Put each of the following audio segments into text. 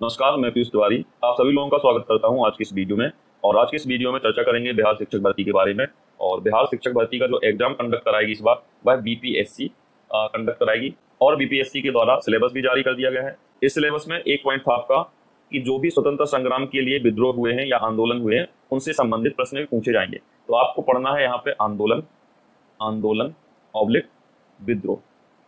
नमस्कार, मैं पीयूष तिवारी आप सभी लोगों का स्वागत करता हूं आज की इस वीडियो में। और आज की इस वीडियो में चर्चा करेंगे बिहार शिक्षक भर्ती के बारे में। और बिहार शिक्षक भर्ती का जो एग्जाम कंडक्ट कराएगी इस बार वह बीपीएससी कंडक्ट कराएगी। और बीपीएससी के द्वारा सिलेबस भी जारी कर दिया गया है। इस सिलेबस में एक पॉइंट था आपका कि जो भी स्वतंत्र संग्राम के लिए विद्रोह हुए हैं या आंदोलन हुए हैं उनसे संबंधित प्रश्न भी पूछे जाएंगे। तो आपको पढ़ना है यहाँ पे आंदोलन ऑब्लिक विद्रोह।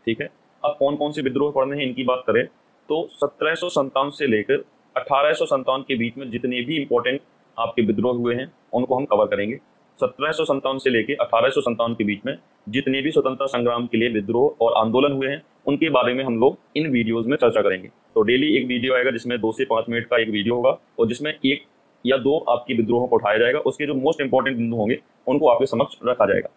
ठीक है, अब कौन कौन से विद्रोह पढ़ने हैं इनकी बात करें तो 1757 से लेकर 1857 के बीच में जितने भी इंपॉर्टेंट आपके विद्रोह हुए हैं उनको हम कवर करेंगे। 1757 से लेकर 1857 के बीच में जितने भी स्वतंत्रता संग्राम के लिए विद्रोह और आंदोलन हुए हैं उनके बारे में हम लोग इन वीडियोज में चर्चा करेंगे। तो डेली एक वीडियो आएगा जिसमें 2 से 5 मिनट का एक वीडियो होगा और जिसमें 1 या 2 आपके विद्रोहों को उठाया जाएगा। उसके जो मोस्ट इंपॉर्टेंट बिंदु होंगे उनको आपके समक्ष रखा जाएगा।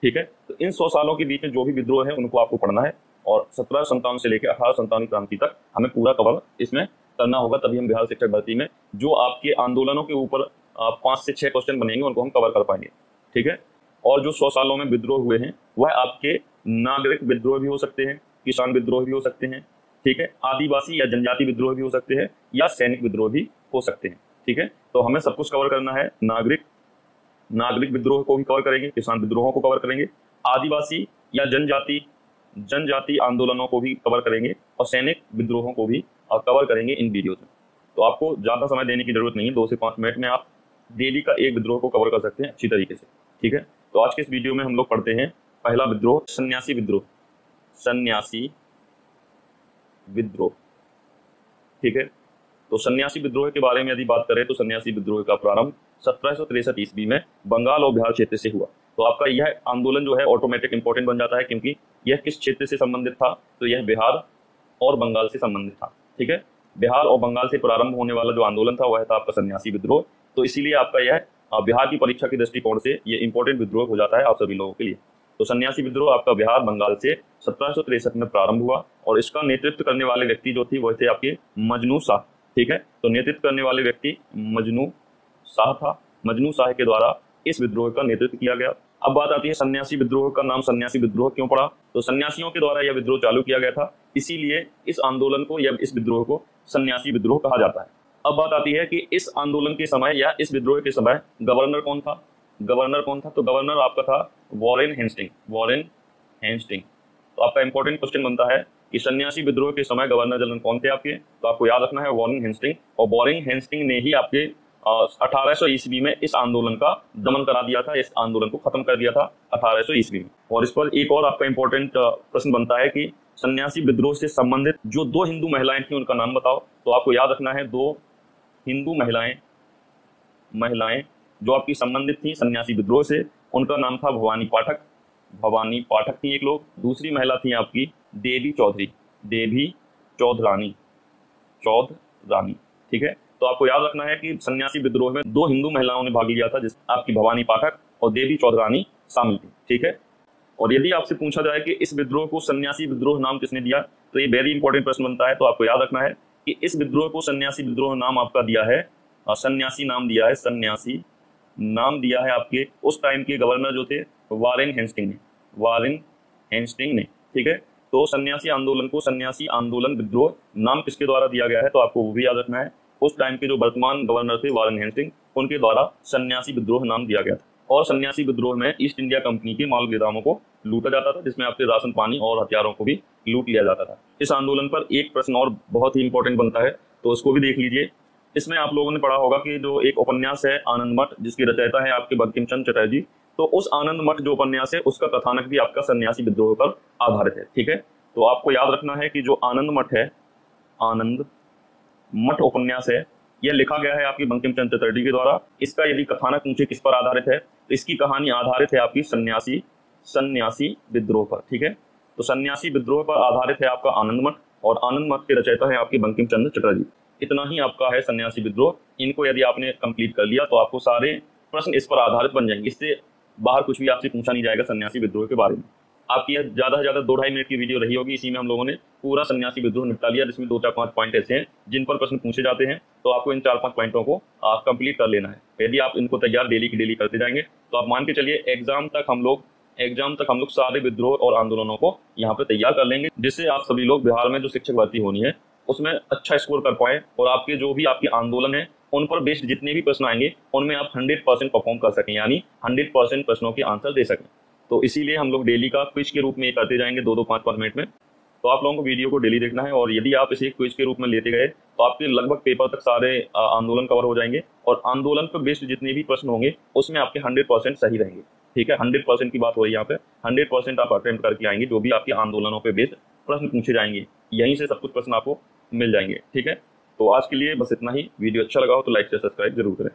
ठीक है, तो इन 100 सालों के बीच में जो भी विद्रोह है उनको आपको पढ़ना है और 1757 से लेकर 1857 क्रांति तक हमें पूरा कवर इसमें करना होगा। तभी हम बिहार शिक्षक भर्ती में जो आपके आंदोलनों के ऊपर 5 से 6 क्वेश्चन बनेंगे उनको हम कवर कर पाएंगे। ठीक है, और जो 100 सालों में विद्रोह हुए हैं वह आपके नागरिक विद्रोह भी हो सकते हैं, किसान विद्रोह भी हो सकते हैं। ठीक है, आदिवासी या जनजाति विद्रोह भी हो सकते हैं या सैनिक विद्रोह भी हो सकते हैं। ठीक है, तो हमें सब कुछ कवर करना है। नागरिक विद्रोह को भी कवर करेंगे, किसान विद्रोहों को कवर करेंगे, आदिवासी या जनजाति आंदोलनों को भी कवर करेंगे और सैनिक विद्रोहों को भी कवर करेंगे इन वीडियोज में। तो आपको ज़्यादा समय देने की जरूरत नहीं है, 2 से 5 मिनट में आप डेली का एक विद्रोह को कवर कर सकते हैं अच्छी तरीके से। ठीक है, तो आज के इस वीडियो में हम लोग पढ़ते हैं पहला विद्रोह सन्यासी विद्रोह। ठीक है, तो सन्यासी विद्रोह के बारे में यदि बात करें तो सन्यासी विद्रोह का प्रारंभ 1763 ईस्वी में बंगाल और बिहार क्षेत्र से हुआ। तो आपका यह आंदोलन जो है ऑटोमेटिक इंपॉर्टेंट बन जाता है क्योंकि यह किस क्षेत्र से संबंधित था, तो यह बिहार और बंगाल से संबंधित था। ठीक है, बिहार और बंगाल से प्रारंभ होने वाला जो आंदोलन था वह था आपका सन्यासी विद्रोह। तो इसीलिए आपका यह बिहार की परीक्षा के दृष्टिकोण से ये इंपॉर्टेंट विद्रोह हो जाता है आप सभी लोगों के लिए। तो सन्यासी विद्रोह आपका बिहार बंगाल से 1763 में प्रारंभ हुआ और इसका नेतृत्व करने वाले व्यक्ति जो थे वह थे आपके मजनू शाह। ठीक है, तो नेतृत्व करने वाले व्यक्ति मजनू शाह था। मजनू शाह के द्वारा इस विद्रोह का नेतृत्व किया गया। अब बात आती है सन्यासी विद्रोह का नाम सन्यासी विद्रोह क्यों पड़ा, तो सन्यासियों के द्वारा यह विद्रोह चालू किया गया था, इसीलिए इस आंदोलन को या इस विद्रोह को सन्यासी विद्रोह कहा जाता है। अब बात आती है कि इस आंदोलन के समय या इस विद्रोह के समय गवर्नर कौन था। तो गवर्नर आपका था वॉरेन हेस्टिंग। तो आपका इंपॉर्टेंट क्वेश्चन बनता है कि सन्यासी विद्रोह के समय गवर्नर जनरल कौन थे आपके, तो आपको याद रखना है वॉरेन हेस्टिंग। और वॉरेन हेस्टिंग ने ही आपके 1800 ईस्वी में इस आंदोलन का दमन करा दिया था, इस आंदोलन को खत्म कर दिया था 1800 ईस्वी में। और इस पर एक और आपका इंपॉर्टेंट प्रश्न बनता है कि सन्यासी विद्रोह से संबंधित जो 2 हिंदू महिलाएं थी उनका नाम बताओ। तो आपको याद रखना है 2 हिंदू महिलाएं जो आपकी संबंधित थी सन्यासी विद्रोह से, उनका नाम था भवानी पाठक थी एक लोग। दूसरी महिला थी आपकी देवी चौधरानी। ठीक है, तो आपको याद रखना है कि सन्यासी विद्रोह में 2 हिंदू महिलाओं ने भाग लिया था, जिस आपकी भवानी पाठक और देवी चौधरानी शामिल थी। ठीक है, और यदि आपसे पूछा जाए कि इस विद्रोह को सन्यासी विद्रोह नाम किसने दिया, तो ये वेरी इंपॉर्टेंट प्रश्न बनता है। तो आपको याद रखना है कि इस विद्रोह को सन्यासी विद्रोह नाम आपका दिया है, सन्यासी नाम दिया है आपके उस टाइम के गवर्नर जो थे वॉरेन हेस्टिंग ने। ठीक है, तो सन्यासी आंदोलन को सन्यासी आंदोलन विद्रोह नाम किसके द्वारा दिया गया है, तो आपको वो भी याद रखना है। उस टाइम के जो वर्तमान गवर्नर थे वॉरेन हेस्टिंग, उनके द्वारा सन्यासी विद्रोह नाम दिया गया था। और सन्यासी विद्रोह में ईस्ट इंडिया कंपनी के माल गोदामों को लूटा जाता था, जिसमें आपके राशन पानी और हथियारों को भी लूट लिया जाता था। इस आंदोलन पर एक प्रश्न और बहुत ही इंपॉर्टेंट बनता है, तो उसको भी देख लीजिए। इसमें आप लोगों ने पढ़ा होगा कि जो एक उपन्यास है आनंद मठ, जिसकी रचयिता है आपके बंकिम चंद्र चटर्जी, तो उस आनंद मठ जो उपन्यास है उसका कथानक भी आपका सन्यासी विद्रोह पर आधारित है। ठीक है, तो आपको याद रखना है कि जो आनंद मठ उपन्यास है यह लिखा गया है आपकी बंकिम चंद्र चटर्जी के द्वारा। इसका यदि कथानक पूछे किस पर आधारित है, तो इसकी कहानी आधारित है आपकी सन्यासी विद्रोह पर। ठीक है, तो सन्यासी विद्रोह पर आधारित है आपका आनंद मठ और आनंद मठ के रचयिता है आपकी बंकिम चंद्र चटर्जी। इतना ही आपका है सन्यासी विद्रोह। इनको यदि आपने कंप्लीट कर लिया तो आपको सारे प्रश्न इस पर आधारित बन जाएंगे, इससे बाहर कुछ भी आपसे पूछा नहीं जाएगा सन्यासी विद्रोह के बारे में। आपकी यह ज़्यादा से ज़्यादा 2-2.5 मिनट की वीडियो रही होगी, इसी में हम लोगों ने पूरा सन्यासी विद्रोह निपटा लिया, जिसमें 2-4-5 पॉइंट ऐसे हैं जिन पर प्रश्न पूछे जाते हैं। तो आपको इन 4-5 पॉइंटों को कंप्लीट कर लेना है। यदि आप इनको तैयार डेली की डेली करते जाएंगे तो आप मान के चलिए एग्जाम तक हम लोग सारे विद्रोह और आंदोलनों को यहाँ पे तैयार कर लेंगे, जिससे आप सभी लोग बिहार में जो शिक्षक भर्ती होनी है उसमें अच्छा स्कोर कर पाएँ और आपके जो भी आपके आंदोलन है उन पर बेस्ड जितने भी प्रश्न आएंगे उनमें आप 100% परफॉर्म कर सकें, यानी 100% प्रश्नों के आंसर दे सकें। तो इसीलिए हम लोग डेली का क्विज के रूप में ये करते जाएंगे 2-2 5-5 मिनट में। तो आप लोगों को वीडियो को डेली देखना है और यदि आप इसे क्विज के रूप में लेते गए तो आपके लगभग पेपर तक सारे आंदोलन कवर हो जाएंगे और आंदोलन पर बेस्ड जितने भी प्रश्न होंगे उसमें आपके 100% सही रहेंगे। ठीक है, 100% की बात हो रही है यहाँ पे। 100% आप अटेम्प्ट करके आएंगे, जो भी आपके आंदोलनों पे बेस्ड प्रश्न पूछे जाएंगे यहीं से सब कुछ प्रश्न आपको मिल जाएंगे। ठीक है, तो आज के लिए बस इतना ही। वीडियो अच्छा लगा हो तो लाइक से सब्सक्राइब जरूर करें।